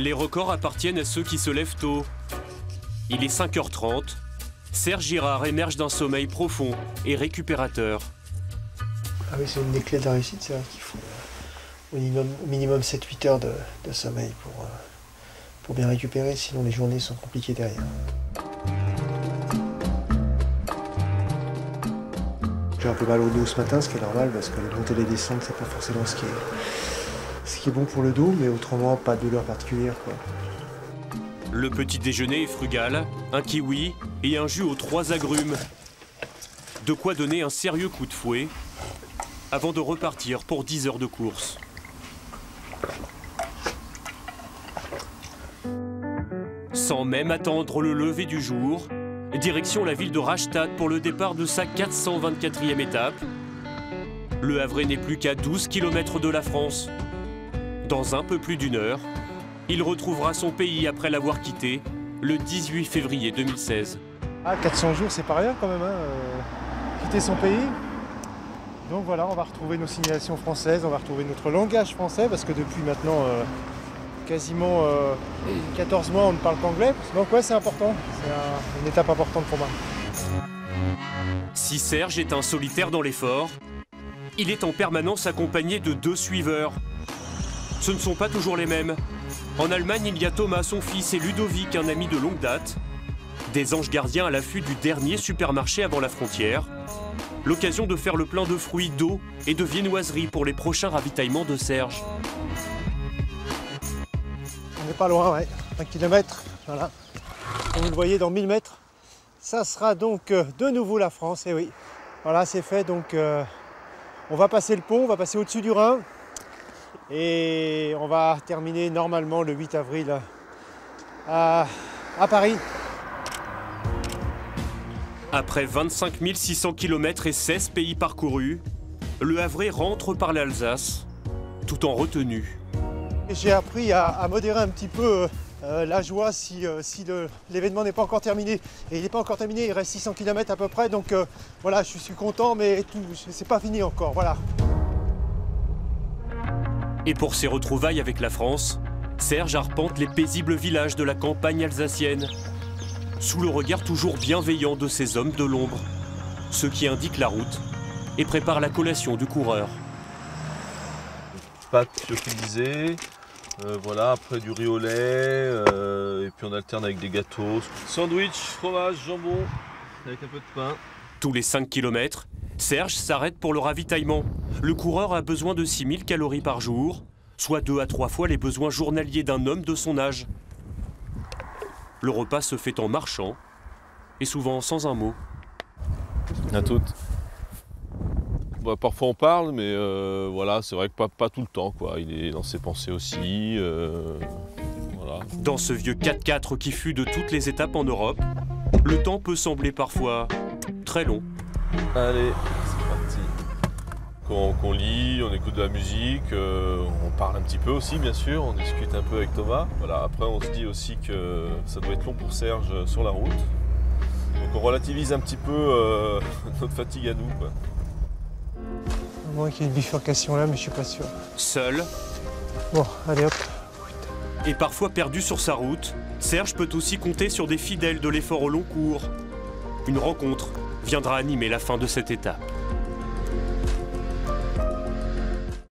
Les records appartiennent à ceux qui se lèvent tôt. Il est 5h30. Serge Girard émerge d'un sommeil profond et récupérateur. Ah oui, c'est une des clés de la réussite, c'est qu'il faut au minimum 7-8 heures de sommeil pour bien récupérer, sinon les journées sont compliquées derrière. J'ai un peu mal au dos ce matin, ce qui est normal parce que les montées et les descentes, c'est pas forcément ce qui est bon pour le dos, mais autrement pas de douleur particulière, quoi. Le petit déjeuner est frugal, un kiwi et un jus aux 3 agrumes. De quoi donner un sérieux coup de fouet avant de repartir pour 10 heures de course. Sans même attendre le lever du jour, direction la ville de Rastatt pour le départ de sa 424e étape. Le Havrais n'est plus qu'à 12 km de la France. Dans un peu plus d'une heure, il retrouvera son pays après l'avoir quitté le 18 février 2016. Ah, 400 jours, c'est pas rien quand même, hein, quitter son pays. Donc voilà, on va retrouver nos signalations françaises, on va retrouver notre langage français, parce que depuis maintenant quasiment 14 mois, on ne parle qu'anglais. Donc ouais, c'est important, c'est une étape importante pour moi. Si Serge est un solitaire dans l'effort, il est en permanence accompagné de 2 suiveurs. Ce ne sont pas toujours les mêmes. En Allemagne, il y a Thomas, son fils, et Ludovic, un ami de longue date. Des anges gardiens à l'affût du dernier supermarché avant la frontière. L'occasion de faire le plein de fruits, d'eau et de viennoiseries pour les prochains ravitaillements de Serge. On n'est pas loin, ouais. 1 km, voilà. Comme vous le voyez, dans 1000 mètres, ça sera donc de nouveau la France. Et oui, voilà, c'est fait. Donc, on va passer le pont, on va passer au-dessus du Rhin. Et on va terminer normalement le 8 avril à Paris. Après 25 600 km et 16 pays parcourus, le Havrais rentre par l'Alsace, tout en retenue. J'ai appris à modérer un petit peu la joie si l'événement n'est pas encore terminé. Et il n'est pas encore terminé, il reste 600 km à peu près. Donc voilà, je suis content, mais c'est pas fini encore. Voilà. Et pour ses retrouvailles avec la France, Serge arpente les paisibles villages de la campagne alsacienne, sous le regard toujours bienveillant de ces hommes de l'ombre, ceux qui indiquent la route et préparent la collation du coureur. Pâtes lyophilisées, voilà, après du riz au lait, et puis on alterne avec des gâteaux. Sandwich, fromage, jambon, avec un peu de pain. Tous les 5 km, Serge s'arrête pour le ravitaillement. Le coureur a besoin de 6000 calories par jour, soit 2 à 3 fois les besoins journaliers d'un homme de son âge. Le repas se fait en marchant, et souvent sans un mot. À toutes. Bah, parfois on parle, mais voilà, c'est vrai que pas tout le temps, quoi. Il est dans ses pensées aussi. Voilà. Dans ce vieux 4x4 qui fut de toutes les étapes en Europe, le temps peut sembler parfois très long. Allez, c'est parti. Qu'on lit, on écoute de la musique, on parle un petit peu aussi, bien sûr, on discute un peu avec Thomas. Voilà, après, on se dit aussi que ça doit être long pour Serge sur la route. Donc on relativise un petit peu notre fatigue à nous, quoi. À moins qu'il y ait une bifurcation là, mais je suis pas sûr. Seul. Bon, allez hop. Et parfois perdu sur sa route, Serge peut aussi compter sur des fidèles de l'effort au long cours. Une rencontre viendra animer la fin de cette étape.